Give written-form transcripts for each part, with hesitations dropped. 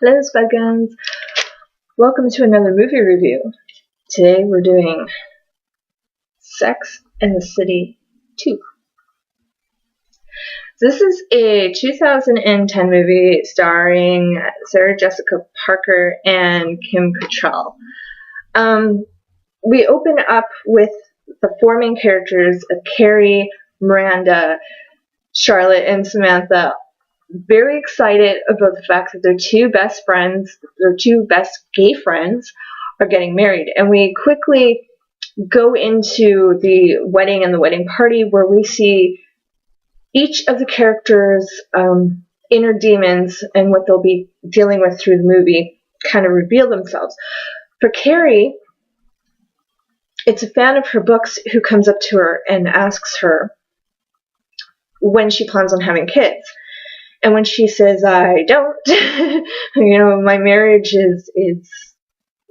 Hello, Spudguns. Welcome to another movie review. Today we're doing Sex and the City 2. This is a 2010 movie starring Sarah Jessica Parker and Kim Cattrall. We open up with the four main characters of Carrie, Miranda, Charlotte, and Samantha, very excited about the fact that their two best friends, their two best gay friends, are getting married. And we quickly go into the wedding and the wedding party, where we see each of the characters' inner demons and what they'll be dealing with through the movie kind of reveal themselves. For Carrie, it's a fan of her books who comes up to her and asks her when she plans on having kids. And when she says, I don't, my marriage is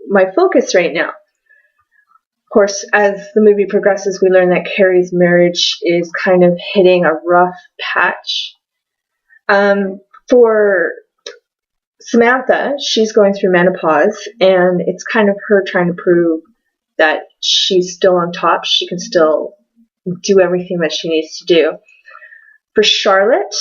my focus right now. Of course, as the movie progresses, we learn that Carrie's marriage is kind of hitting a rough patch. For Samantha, she's going through menopause, and it's kind of her trying to prove that she's still on top. She can still do everything that she needs to do. For Charlotte,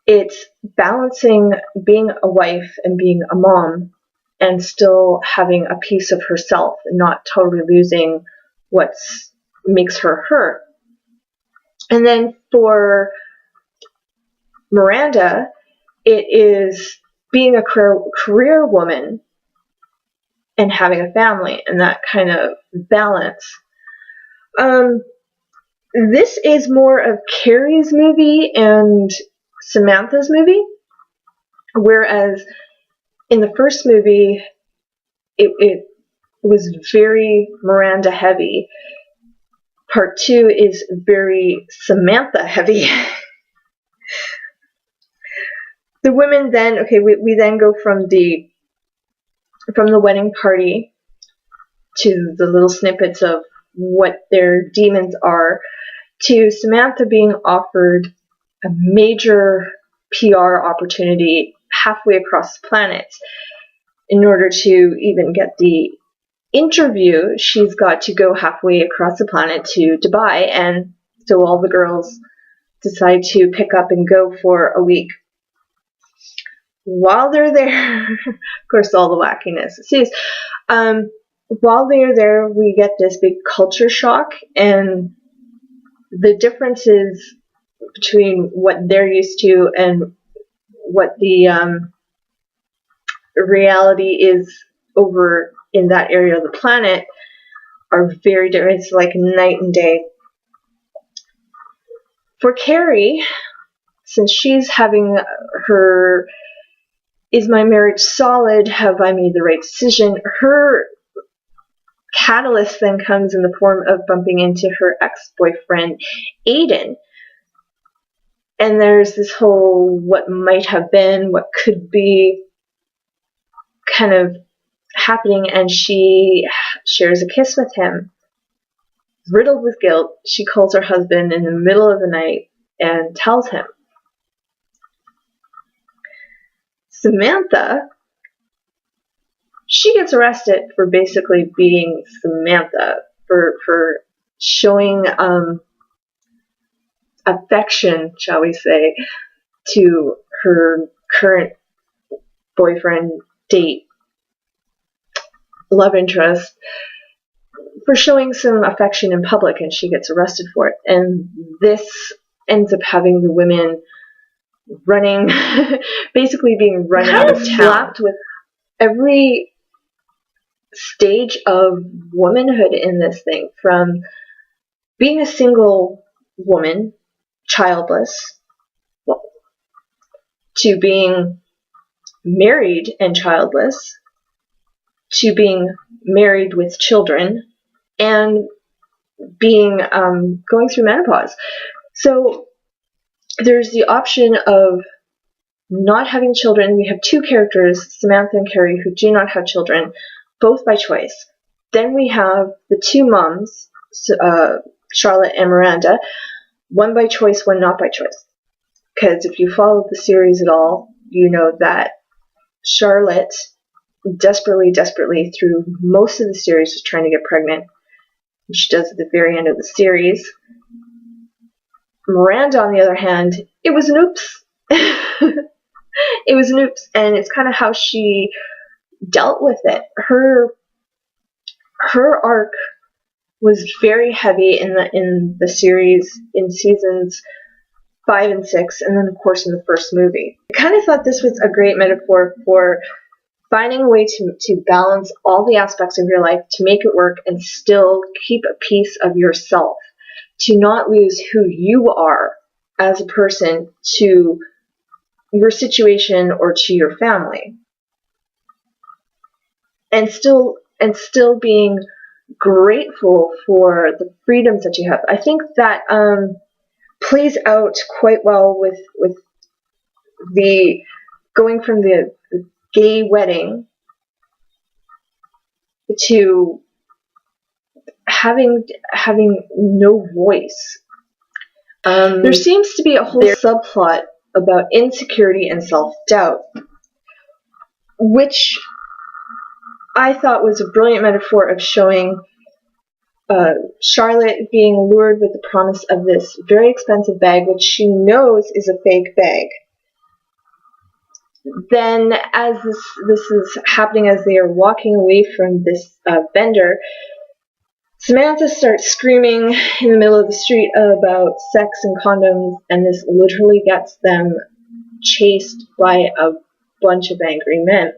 it's balancing being a wife and being a mom and still having a piece of herself and not totally losing what makes her her. And then for Miranda, it is being a career woman and having a family and that kind of balance. This is more of Carrie's movie and Samantha's movie, whereas in the first movie it was very Miranda heavy. Part 2 is very Samantha heavy. The women then, we then go from the wedding party to the little snippets of what their demons are, to Samantha being offered a major PR opportunity halfway across the planet. In order to even get the interview, she's got to go halfway across the planet to Dubai, and so all the girls decide to pick up and go for a week. While they're there, of course, all the wackiness ensues. While they're there, we get this big culture shock, and the differences between what they're used to and what the reality is over in that area of the planet are very different. It's like night and day. For Carrie, since she's having her is my marriage solid, have I made the right decision, her catalyst then comes in the form of bumping into her ex-boyfriend Aiden. And there's this whole what might have been, what could be kind of happening, and she shares a kiss with him. Riddled with guilt, she calls her husband in the middle of the night and tells him. Samantha, she gets arrested for basically being Samantha, for showing affection, shall we say, to her current boyfriend, date, love interest, for showing some affection in public, and she gets arrested for it. And this ends up having the women running, basically being run out of town, slapped with every stage of womanhood in this thing, from being a single woman, childless, to being married and childless, to being married with children, and being going through menopause. So there's the option of not having children. We have two characters, Samantha and Carrie, who do not have children, both by choice. Then we have the two moms, Charlotte and Miranda, one by choice, one not by choice. Because if you followed the series at all, you know that Charlotte desperately through most of the series was trying to get pregnant, which she does at the very end of the series. Miranda, on the other hand, it was an oops. It was an oops, and it's kind of how she dealt with it. Her arc was very heavy in the series, in seasons 5 and 6, and then of course in the first movie. I kind of thought this was a great metaphor for finding a way to balance all the aspects of your life, to make it work and still keep a piece of yourself, to not lose who you are as a person to your situation or to your family, and still being grateful for the freedoms that you have. I think that plays out quite well with the going from the gay wedding to having no voice. There seems to be a whole subplot about insecurity and self-doubt, which I thought was a brilliant metaphor of showing Charlotte being lured with the promise of this very expensive bag, which she knows is a fake bag. Then, as this is happening, as they are walking away from this vendor, Samantha starts screaming in the middle of the street about sex and condoms, and this literally gets them chased by a bunch of angry men.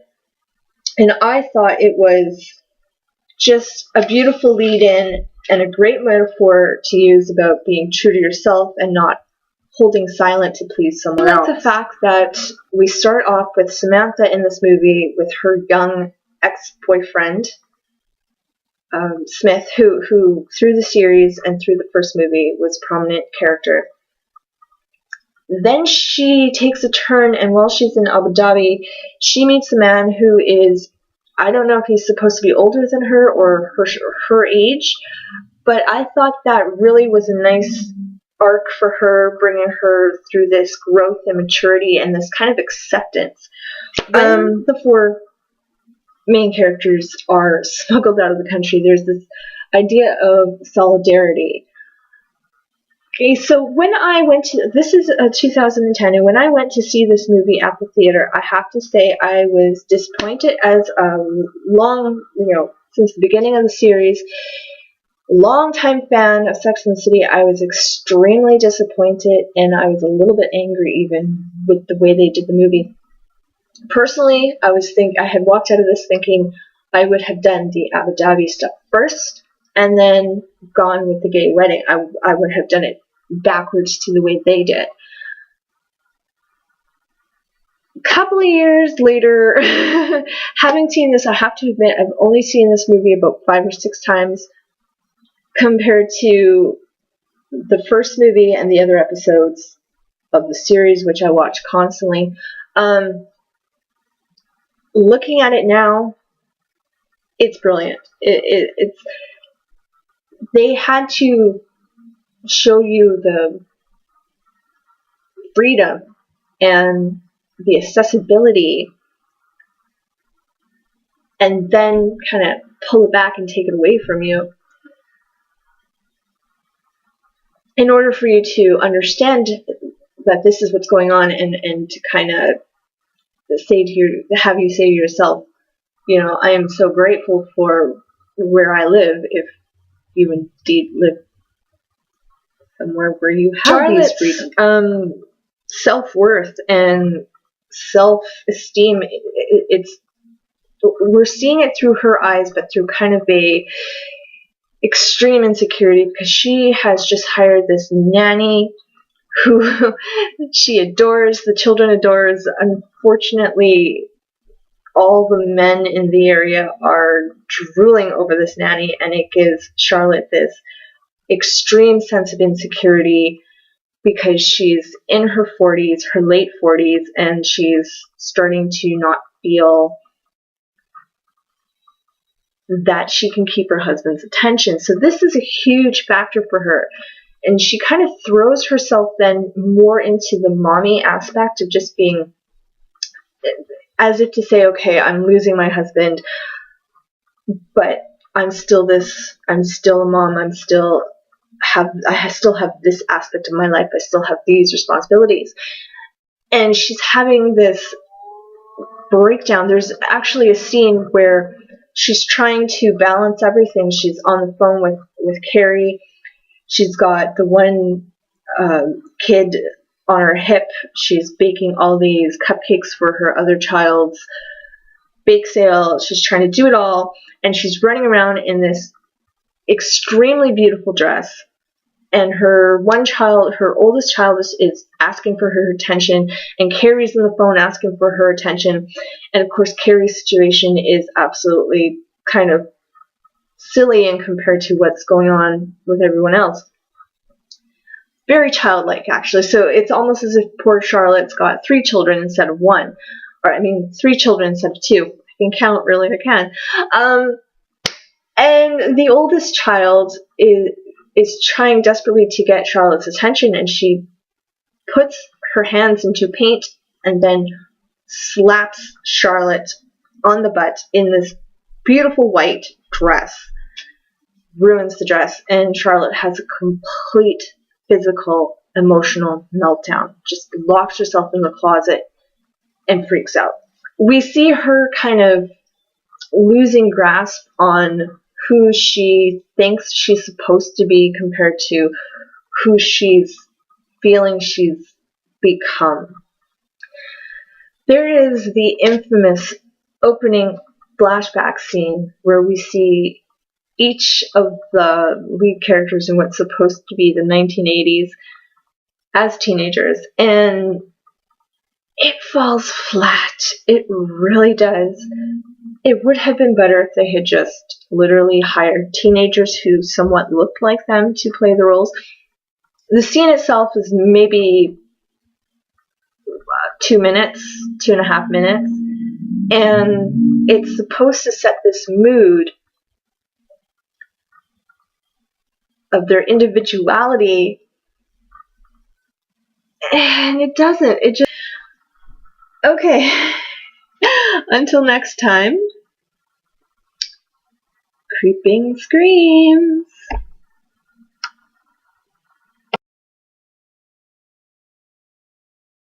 And I thought it was just a beautiful lead-in and a great metaphor to use about being true to yourself and not holding silent to please someone else. The fact that we start off with Samantha in this movie with her young ex-boyfriend, Smith, who through the series and through the first movie was a prominent character. Then she takes a turn, and while she's in Abu Dhabi, she meets a man who is, I don't know if he's supposed to be older than her or her age, but I thought that really was a nice arc for her, bringing her through this growth and maturity and this kind of acceptance. The 4 main characters are smuggled out of the country, there's this idea of solidarity. Okay, so when I went to, this is 2010, and when I went to see this movie at the theater, I have to say I was disappointed. As a since the beginning of the series, long-time fan of Sex and the City, I was extremely disappointed, and I was a little bit angry even with the way they did the movie. Personally, I had walked out of this thinking I would have done the Abu Dhabi stuff first, and then gone with the gay wedding. I would have done it backwards to the way they did. A couple of years later, having seen this, I have to admit I've only seen this movie about 5 or 6 times compared to the first movie and the other episodes of the series, which I watch constantly. Looking at it now, it's brilliant. It's they had to show you the freedom and the accessibility, and then kind of pull it back and take it away from you in order for you to understand that this is what's going on, and to kind of have you say to yourself, I am so grateful for where I live, if you indeed live somewhere where you have these freedoms. Self-worth and self-esteem, we're seeing it through her eyes, but through kind of a extreme insecurity, because she has just hired this nanny who she adores, the children adores. Unfortunately, all the men in the area are drooling over this nanny, and it gives Charlotte this extreme sense of insecurity because she's in her 40s, her late 40s, and she's starting to not feel that she can keep her husband's attention. So this is a huge factor for her. And she kind of throws herself then more into the mommy aspect of just being as if to say, okay, I'm losing my husband, but I'm still a mom, I still have this aspect of my life, I still have these responsibilities. And she's having this breakdown. There's actually a scene where she's trying to balance everything. She's on the phone with Carrie. She's got the one kid on her hip. She's baking all these cupcakes for her other child's bake sale. She's trying to do it all, and she's running around in this extremely beautiful dress. And her oldest child is asking for her attention, and Carrie's on the phone asking for her attention. And of course, Carrie's situation is absolutely kind of silly in compared to what's going on with everyone else. Very childlike, actually. So it's almost as if poor Charlotte's got 3 children instead of 1. Or, I mean, 3 children instead of 2. I can count, really, I can. And the oldest child is trying desperately to get Charlotte's attention, and she puts her hands into paint and then slaps Charlotte on the butt in this beautiful white dress, ruins the dress, and Charlotte has a complete physical, emotional meltdown, just locks herself in the closet and freaks out. We see her kind of losing grasp on who she thinks she's supposed to be compared to who she's feeling she's become. There is the infamous opening flashback scene where we see each of the lead characters in what's supposed to be the 1980s as teenagers, and it falls flat. It really does. It would have been better if they had just literally hired teenagers who somewhat looked like them to play the roles. The scene itself is maybe 2 minutes, 2.5 minutes, and it's supposed to set this mood of their individuality, and it doesn't. It just... Okay. Until next time, creeping screams.